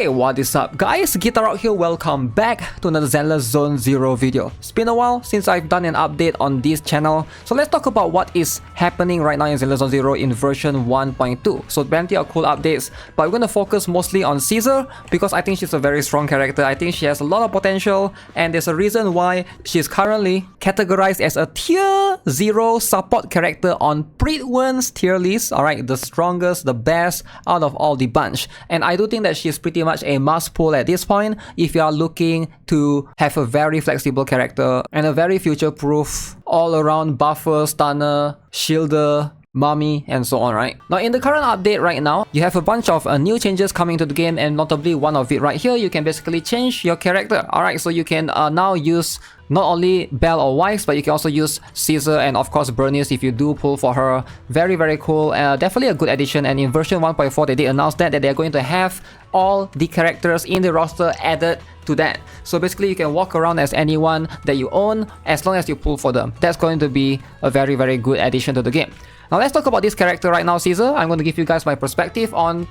Hey, what is up guys, Guitar out here, welcome back to another Zenless Zone 0 video. It's been a while since I've done an update on this channel, so let's talk about what is happening right now in Zenless Zone 0 in version 1.2. So plenty of cool updates, but we're going to focus mostly on Caesar because I think she's a very strong character. I think she has a lot of potential, and there's a reason why she's currently categorized as a tier 0 support character on Pridwen's tier list. Alright, the strongest, the best out of all the bunch, and I do think that she's pretty much a must pull at this point if you are looking to have a very flexible character and a very future-proof all-around buffer, stunner, shielder, mummy, and so on, right? Now, in the current update right now, you have a bunch of new changes coming to the game, and notably one of it right here, you can basically change your character. Alright, so you can now use not only Belle or Weiss, but you can also use Caesar and of course Bernice if you do pull for her. Very, very cool. Definitely a good addition, and in version 1.4 they did announce that they're going to have all the characters in the roster added to that. So basically you can walk around as anyone that you own as long as you pull for them. That's going to be a very, very good addition to the game. Now let's talk about this character right now, Caesar. I'm going to give you guys my perspective on,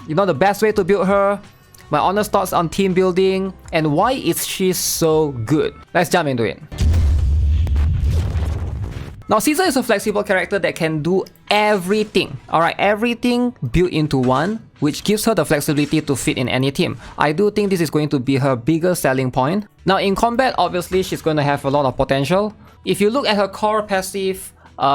the best way to build her, my honest thoughts on team building, and why is she so good. Let's jump into it. Now, Caesar is a flexible character that can do everything. Alright, everything built into one, which gives her the flexibility to fit in any team. I do think this is going to be her biggest selling point. Now, in combat, obviously, she's going to have a lot of potential. If you look at her core passive,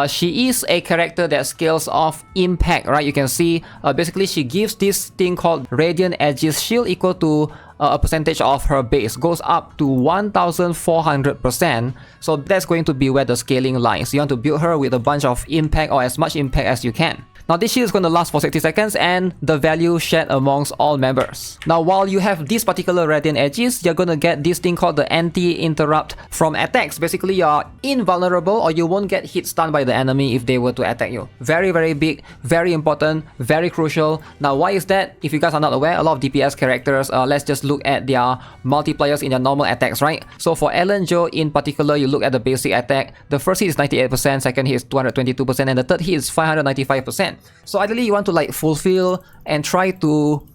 she is a character that scales off impact, right? You can see basically she gives this thing called Radiant Edge's shield equal to a percentage of her base, goes up to 1400%. So that's going to be where the scaling lies. You want to build her with a bunch of impact or as much impact as you can. Now this shield is going to last for 60 seconds and the value shared amongst all members. Now while you have these particular Radiant Edges, you're going to get this thing called the anti-interrupt from attacks. Basically you're invulnerable or you won't get hit stun by the enemy if they were to attack you. Very, very big, very important, very crucial. Now why is that? If you guys are not aware, a lot of DPS characters, let's just look at their multipliers in their normal attacks, right? So for Ellen Jo in particular, you look at the basic attack, the first hit is 98%, second hit is 222%, and the third hit is 595%. So ideally you want to fulfill and try to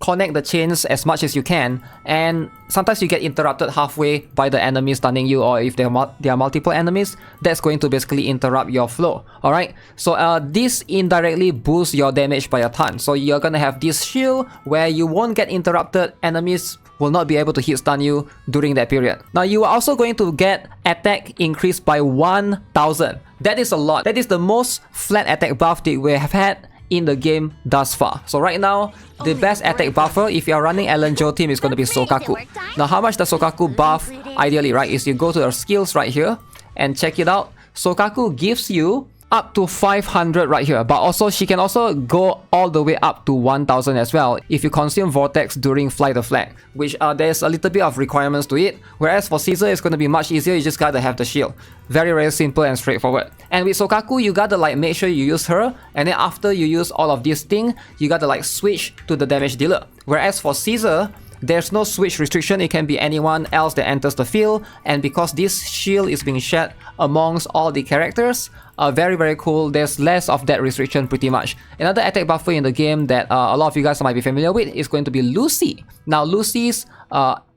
connect the chains as much as you can, and sometimes you get interrupted halfway by the enemy stunning you, or if there are multiple enemies, that's going to basically interrupt your flow. Alright, so this indirectly boosts your damage by a ton. So you're gonna have this shield where you won't get interrupted, enemies will not be able to hit stun you during that period. Now you are also going to get attack increased by 1000. That is a lot. That is the most flat attack buff that we have had in the game thus far. So right now, the best attack buffer if you are running Ellen Jo team is going to be Sokaku. Now how much does Sokaku buff ideally, right? Is you go to her skills right here and check it out. Sokaku gives you up to 500 right here, but also she can also go all the way up to 1000 as well if you consume Vortex during Fly the Flag, which there's a little bit of requirements to it, whereas for Caesar it's going to be much easier. You just gotta have the shield. Very, very simple and straightforward. And with Sokaku, you gotta make sure you use her, and then after you use all of these things, you gotta switch to the damage dealer. Whereas for Caesar, there's no switch restriction. It can be anyone else that enters the field, and because this shield is being shared amongst all the characters, very, very cool. There's less of that restriction pretty much. Another attack buffer in the game that a lot of you guys might be familiar with is going to be Lucy. Now Lucy's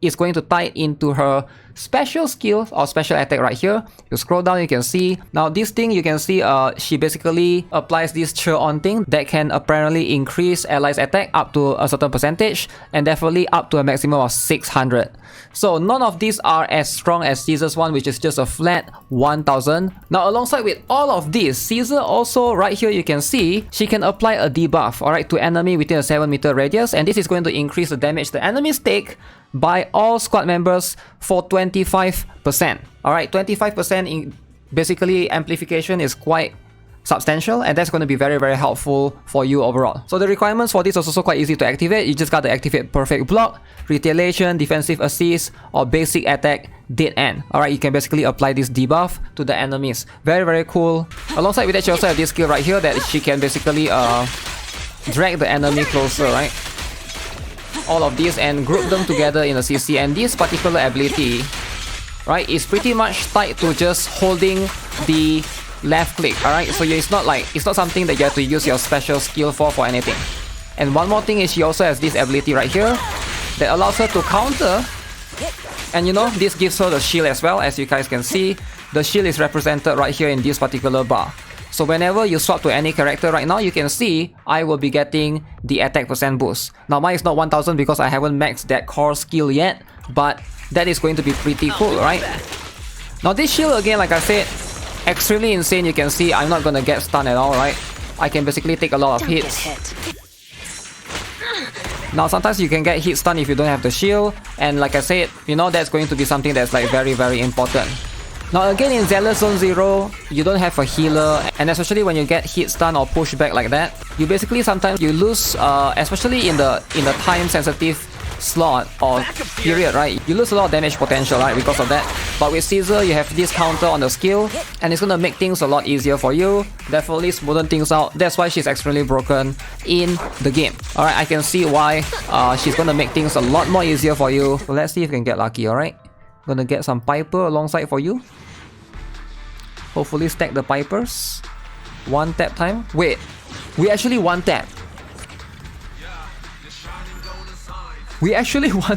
is going to tie into her special skill or special attack right here. You scroll down, you can see. Now this thing, you can see she basically applies this cheer on thing that can apparently increase allies attack up to a certain percentage, and definitely up to a maximum of 600. So none of these are as strong as Caesar's one, which is just a flat 1000. Now alongside with all of this, Caesar also right here you can see she can apply a debuff, alright, to enemy within a 7-meter radius, and this is going to increase the damage the enemies take by all squad members for 25%. Alright, 25% in basically amplification is quite substantial, and that's going to be very, very helpful for you overall. So the requirements for this is also quite easy to activate. You just got to activate Perfect Block, Retaliation, Defensive Assist, or Basic Attack, Dead End. Alright, you can basically apply this debuff to the enemies. Very, very cool. Alongside with that, she also have this skill right here that she can basically drag the enemy closer, right? All of these and group them together in a CC, and this particular ability, right, is pretty much tied to just holding the left click. Alright, so it's not something that you have to use your special skill for anything. And one more thing is she also has this ability right here that allows her to counter. And you know, this gives her the shield as well. As you guys can see, the shield is represented right here in this particular bar. So whenever you swap to any character right now, you can see I will be getting the attack % boost. Now mine is not 1000 because I haven't maxed that core skill yet, but that is going to be pretty cool, right? Now this shield again, like I said, extremely insane. You can see I'm not gonna get stunned at all, right? I can basically take a lot of hits. Now sometimes you can get hit stun if you don't have the shield, and like I said, you know, that's going to be something that's like very important. Now again, in Zenless Zone 0, you don't have a healer, and especially when you get hit stun or push back like that, you basically sometimes you lose, especially in the time sensitive slot or period, right? You lose a lot of damage potential, right, because of that. But with Caesar, you have this counter on the skill, and it's gonna make things a lot easier for you. Definitely smoothen things out. That's why she's extremely broken in the game. Alright, I can see why she's gonna make things a lot more easier for you. So let's see if we can get lucky, alright? Gonna get some Piper alongside for you. Hopefully stack the Pipers. One tap time. Wait, we actually one tap. We actually one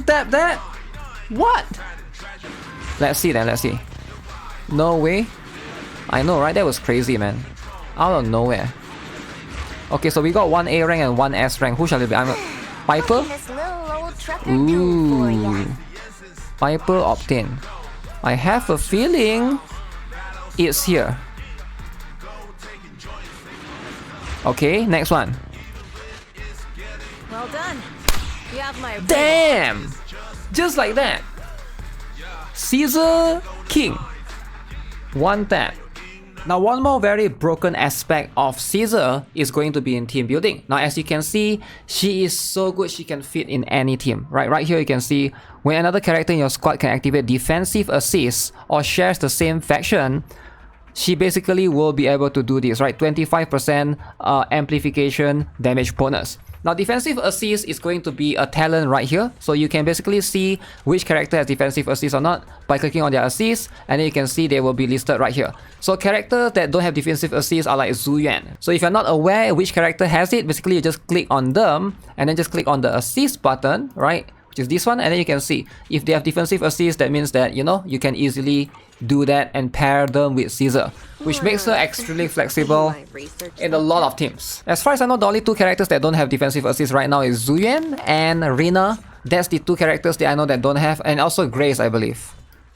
tap that? What? Let's see then, let's see. No way. I know, right? That was crazy, man. Out of nowhere. Okay, so we got one A rank and one S rank. Who shall it be? I'm a Piper? Ooh. Piper obtained. I have a feeling it's here. Okay, next one. Well done. You have my Damn! Just like that. Caesar King. One tap. Now one more very broken aspect of Caesar is going to be in team building. Now as you can see, she is so good she can fit in any team. Right here you can see when another character in your squad can activate defensive assist or shares the same faction, she basically will be able to do this, right? 25% amplification damage bonus. Now defensive assist is going to be a talent right here, so you can basically see which character has defensive assist or not by clicking on their assist, and then you can see they will be listed right here. So characters that don't have defensive assist are like Zuyuan. So if you're not aware which character has it, basically you just click on them and then just click on the assist button, right? Which is this one, and then you can see if they have defensive assist, that means that, you know, you can easily do that and pair them with Caesar, which makes her extremely flexible in a lot of teams. As far as I know, the only two characters that don't have defensive assist right now is Zuyuan and Rina. That's the two characters that I know that don't have, and also Grace, I believe.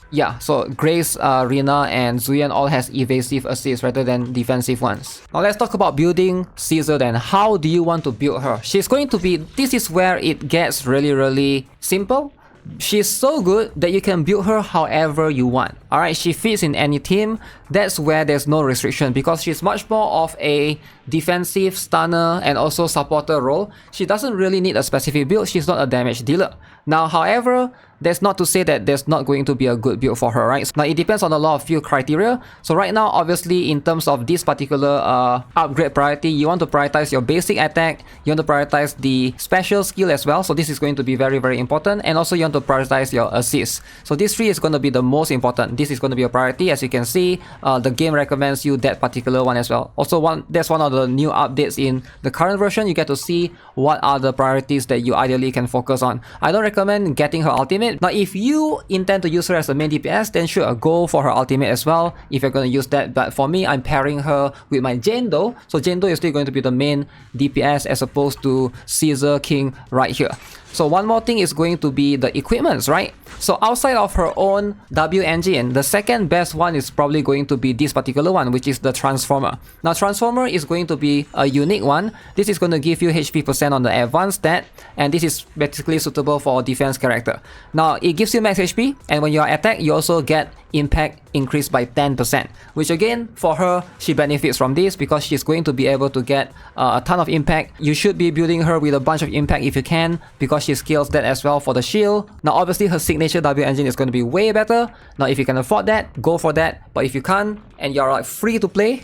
Yeah, so Grace, Rina, and Zuyuan all has evasive assists rather than defensive ones. Now let's talk about building Caesar then. How do you want to build her? She's going to be, this is where it gets really simple. She's so good that you can build her however you want. Alright, she fits in any team. That's where there's no restriction because she's much more of a defensive stunner and also supporter role. She doesn't really need a specific build. She's not a damage dealer. Now, however, that's not to say that there's not going to be a good build for her, right? Now, it depends on a lot of few criteria. So right now, obviously, in terms of this particular upgrade priority, you want to prioritize your basic attack. You want to prioritize the special skill as well. So this is going to be very important. And also, you want to prioritize your assist. So this three is going to be the most important. This is going to be a priority. As you can see, the game recommends you that particular one as well. Also, that's one of the new updates in the current version. You get to see what are the priorities that you ideally can focus on. I don't recommend getting her ultimate. Now, if you intend to use her as a main DPS, then sure, go for her ultimate as well if you're going to use that. But for me, I'm pairing her with my Jendo. So Jendo is still going to be the main DPS as opposed to Caesar King right here. So one more thing is going to be the equipments, right? So outside of her own W engine, the second best one is probably going to be this particular one, which is the Transformer. Now Transformer is going to be a unique one. This is going to give you HP % on the advanced stat, and this is basically suitable for a defense character. Now it gives you max HP, and when you are attacked, you also get impact increased by 10%, which again, for her, she benefits from this because she's going to be able to get a ton of impact. You should be building her with a bunch of impact if you can, because she scales that as well for the shield. Now obviously her signature W engine is going to be way better. Now if you can afford that, go for that, but if you can't and you're like free to play,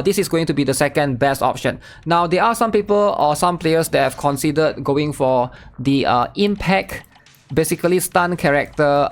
this is going to be the second best option. Now there are some people or some players that have considered going for the impact, basically stun character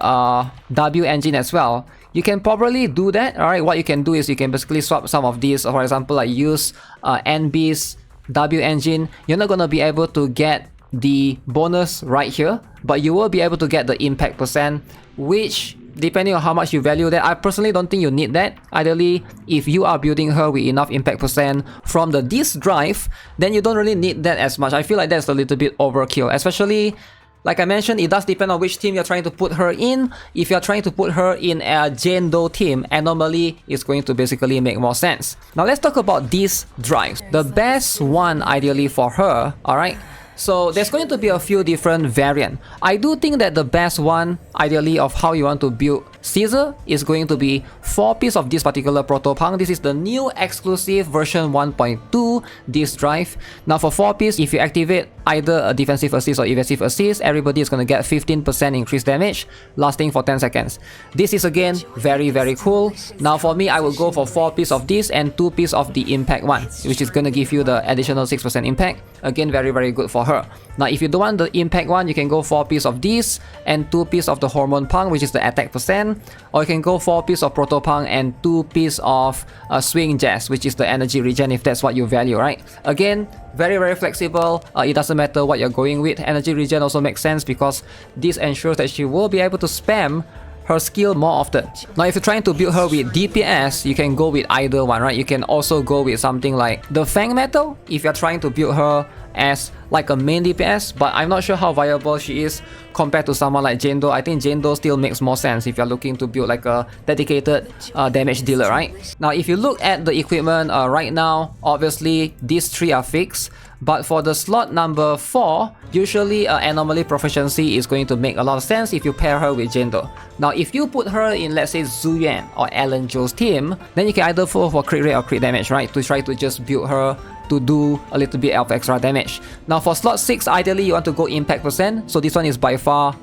W engine as well. You can probably do that. Alright, what you can do is you can basically swap some of these. For example, like use NB's W engine, you're not gonna be able to get the bonus right here, but you will be able to get the impact percent, which depending on how much you value that, I personally don't think you need that. Ideally, if you are building her with enough impact percent from the disk drive, then you don't really need that as much. I feel like that's a little bit overkill, especially like I mentioned, it does depend on which team you're trying to put her in. If you're trying to put her in a Jane Doe team, anomaly is going to basically make more sense. Now let's talk about these drives. The best one ideally for her, alright? So there's going to be a few different variants. I do think that the best one, ideally, of how you want to build Caesar is going to be 4 pieces of this particular Proto-Punk. This is the new exclusive version 1.2 disk drive. Now for 4 pieces, if you activate either a defensive assist or evasive assist, everybody is going to get 15% increased damage, lasting for 10 seconds. This is again very cool. Now for me, I will go for 4 pieces of this and 2 pieces of the impact one, which is going to give you the additional 6% impact. Again, very good for her. Now if you don't want the impact one, you can go 4 pieces of this and 2 pieces of the hormone punk, which is the attack percent, or you can go 4 pieces of proto punk and 2 pieces of swing jazz, which is the energy regen, if that's what you value, right? Again, very flexible. It doesn't matter what you're going with. Energy regen also makes sense because this ensures that she will be able to spam her skill more often. Now if you're trying to build her with DPS, you can go with either one, right? You can also go with something like the Fang Metal if you're trying to build her as like a main DPS, but I'm not sure how viable she is compared to someone like Jane Doe. I think Jane Doe still makes more sense if you're looking to build like a dedicated damage dealer, right? Now if you look at the equipment right now, obviously these 3 are fixed, but for the slot number 4, usually anomaly proficiency is going to make a lot of sense if you pair her with Jane Doe. Now if you put her in, let's say, Zuyuan or Ellen Zhou's team, then you can either go for crit rate or crit damage, right? To try to just build her to do a little bit of extra damage. Now for slot 6, ideally you want to go impact percent, so this one is by far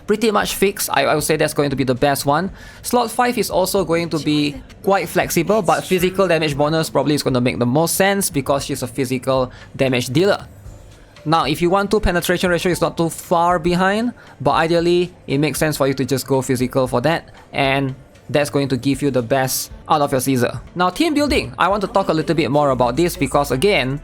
pretty much fixed. I would say that's going to be the best one. Slot 5 is also going to be quite flexible, but physical damage bonus probably is going to make the most sense because she's a physical damage dealer. Now if you want to, penetration ratio is not too far behind, but ideally it makes sense for you to just go physical for that, and that's going to give you the best out of your Caesar. Now team building, I want to talk a little bit more about this because again,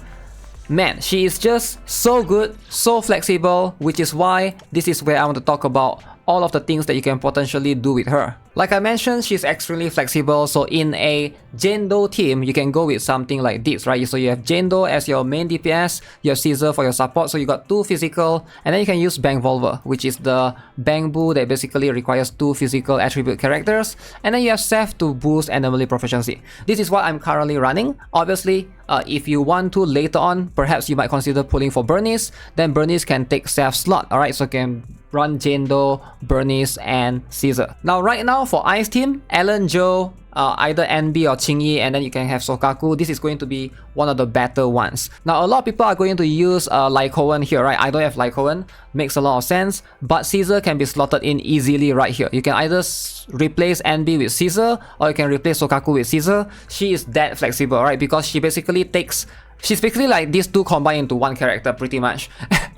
man, she is just so good, so flexible, which is why this is where I want to talk about all of the things that you can potentially do with her. Like I mentioned, she's extremely flexible, so in a Jane Doe team, you can go with something like this, right? So you have Jane Doe as your main DPS, you have Caesar for your support, so you got 2 physical, and then you can use Bang Volver, which is the Bangbu that basically requires 2 physical attribute characters, and then you have Seth to boost anomaly proficiency. This is what I'm currently running. Obviously, if you want to later on, perhaps you might consider pulling for Bernice, then Bernice can take Seth's slot, alright? So you can run Jane Doe, Bernice, and Caesar. Now right now for Ice team, Ellen Zhou, either NB or Qingyi, and then you can have Sokaku. This is going to be one of the better ones. Now a lot of people are going to use Lycoan here, right? I don't have Lycoan, makes a lot of sense, but Caesar can be slotted in easily right here. You can either replace NB with Caesar, or you can replace Sokaku with Caesar. She is that flexible, right? Because she basically takes, she's basically like these 2 combined into 1 character pretty much.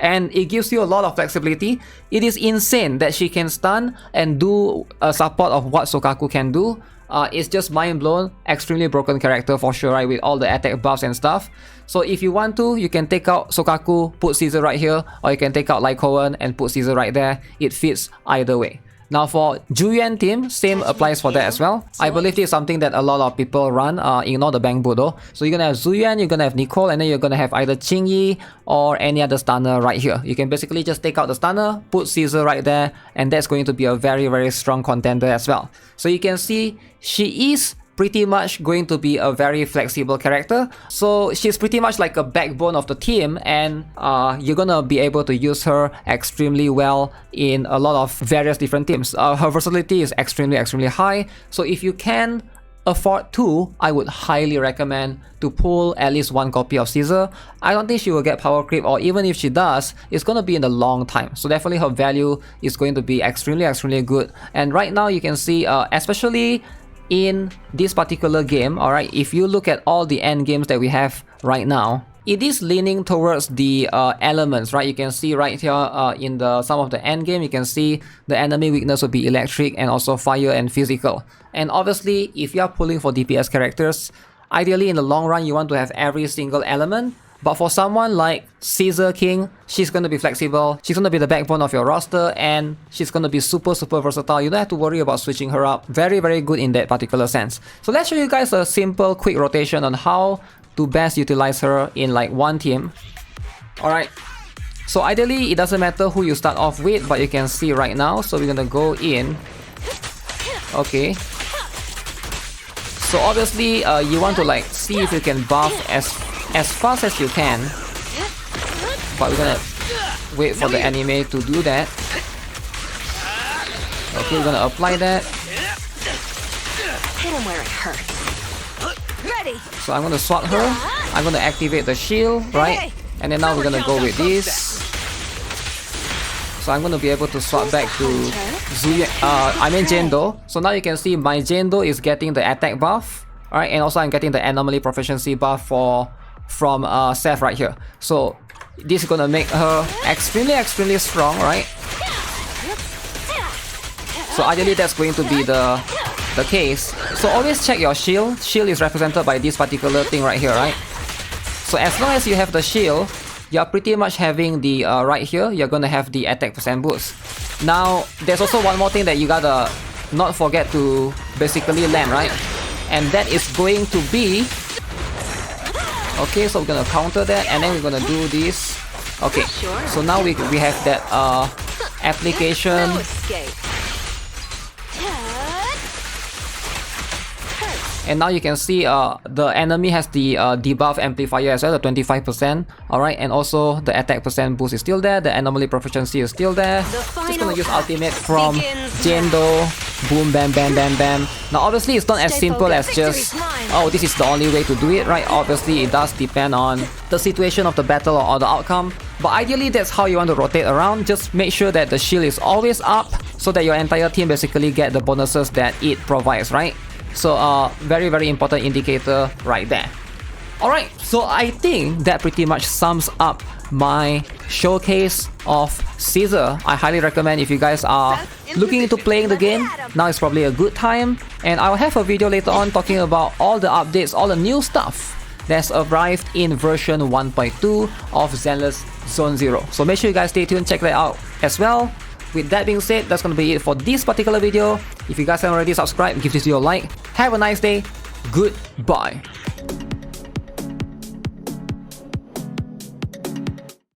And it gives you a lot of flexibility. It is insane that she can stun and do a support of what Sokaku can do. It's just mind blown. Extremely broken character for sure, right? With all the attack buffs and stuff. So if you want to, you can take out Sokaku, put Caesar right here, or you can take out Lycoan and put Caesar right there. It fits either way. Now for Zuyuan team, same applies for that as well. I believe this is something that a lot of people run, ignore the Bangbu though. So you're gonna have Zuyuan, you're gonna have Nicole, and then you're gonna have either Qingyi or any other stunner right here. You can basically just take out the stunner, put Caesar right there, and that's going to be a very strong contender as well. So you can see she is pretty much going to be a very flexible character. So she's pretty much like a backbone of the team, and you're gonna be able to use her extremely well in a lot of various different teams. Her versatility is extremely high, so if you can afford to, I would highly recommend to pull at least 1 copy of Caesar. I don't think she will get power creep, or even if she does, it's gonna be in the long time. So definitely her value is going to be extremely good. And right now you can see, especially in this particular game, alright, if you look at all the end games that we have right now, it is leaning towards the elements, right? You can see right here in the some of the end game, you can see the enemy weakness will be electric and also fire and physical. And obviously, if you are pulling for DPS characters, ideally in the long run, you want to have every single element. But for someone like Caesar King, she's going to be flexible, she's going to be the backbone of your roster, and she's going to be super versatile. You don't have to worry about switching her up. Very good in that particular sense. So let's show you guys a simple quick rotation on how to best utilize her in like one team. Alright, so ideally it doesn't matter who you start off with, but you can see right now. So we're gonna go in. Okay, so obviously you want to like see if you can buff as fast as you can, but we're gonna wait for the anime to do that. Okay, we're gonna apply that. Hit him where it hurts. Ready. So I'm gonna swat her, I'm gonna activate the shield, right? And then now we're gonna go with this. So I'm gonna be able to swap back to Jendo. So now you can see my Jendo is getting the attack buff, alright, and also I'm getting the anomaly proficiency buff from Seth right here. So this is gonna make her extremely strong, right? So ideally that's going to be the case. So always check your shield. Shield is represented by this particular thing right here, right? So as long as you have the shield, you're pretty much having the right here, you're gonna have the attack % boost. Now there's also one more thing that you gotta not forget to basically land, right? And that is going to be, okay, so we're gonna counter that, and then we're gonna do this. Okay, so now we have that application. And now you can see the enemy has the debuff amplifier as well, the 25%. Alright, and also the attack % boost is still there, the anomaly proficiency is still there. Just gonna use ultimate from Jendo. Boom, bam, bam, bam, bam. Now obviously it's not as simple as just, oh, this is the only way to do it, right? Obviously it does depend on the situation of the battle or the outcome. But ideally that's how you want to rotate around. Just make sure that the shield is always up so that your entire team basically get the bonuses that it provides, right? So very important indicator right there. Alright, so I think that pretty much sums up my showcase of Caesar. I highly recommend if you guys are looking into playing the game, now is probably a good time. And I'll have a video later on talking about all the updates, all the new stuff that's arrived in version 1.2 of Zenless Zone 0. So make sure you guys stay tuned, check that out as well. With that being said, that's gonna be it for this particular video. If you guys haven't already subscribed, give this video a like. Have a nice day. Goodbye.